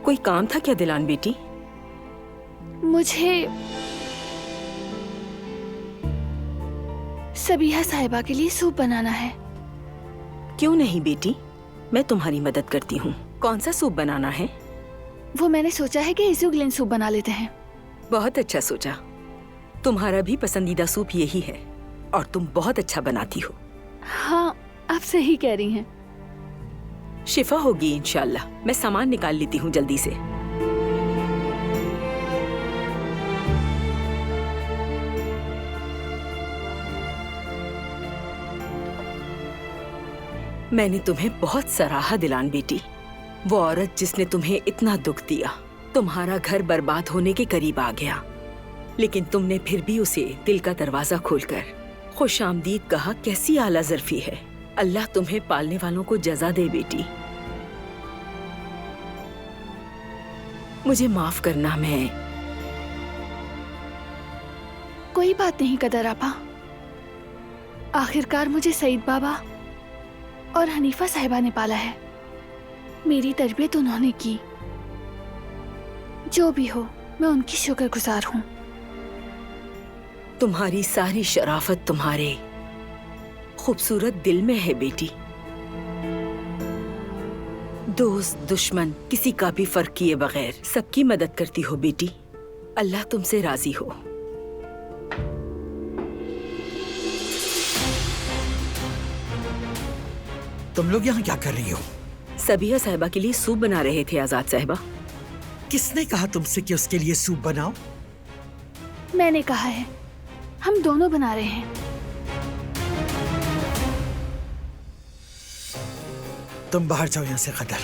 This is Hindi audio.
कोई काम था क्या दिलान बेटी? मुझे सबीहा साहिबा के लिए सूप बनाना है। क्यों नहीं बेटी, मैं तुम्हारी मदद करती हूँ। कौन सा सूप बनाना है? वो मैंने सोचा है कि इज़ुग्लिन सूप बना लेते हैं। बहुत अच्छा सोचा। तुम्हारा भी पसंदीदा सूप यही है और तुम बहुत अच्छा बनाती हो। हाँ, आप सही कह रही हैं। शिफा होगी इंशाल्लाह। मैं सामान निकाल लेती हूँ जल्दी से। मैंने तुम्हें बहुत सराहा दिलान बेटी। वो औरत जिसने तुम्हें इतना दुख दिया, तुम्हारा घर बर्बाद होने के करीब आ गया, लेकिन तुमने फिर भी उसे दिल का दरवाजा खोलकर खुशामदीद कहा। कैसी आला ज़र्फी है। अल्लाह तुम्हें पालने वालों को जज़ा दे बेटी। मुझे माफ करना। मैं कोई बात नहीं कदर आपा। आखिरकार मुझे सईद बाबा और हनीफा साहिबा ने पाला है। मेरी तरबियत उन्होंने की। जो भी हो, मैं उनकी शुक्रगुजार हूँ। तुम्हारी सारी शराफत तुम्हारे खूबसूरत दिल में है बेटी। दोस्त दुश्मन किसी का भी फर्क किए बगैर सबकी मदद करती हो बेटी। अल्लाह तुमसे राजी हो। तुम लोग यहाँ क्या कर रही हो? सबीहा साहिबा के लिए सूप बना रहे थे आजाद साहिबा। किसने कहा तुमसे कि उसके लिए सूप बनाओ? मैंने कहा है, हम दोनों बना रहे हैं। तुम बाहर जाओ यहाँ से कदर।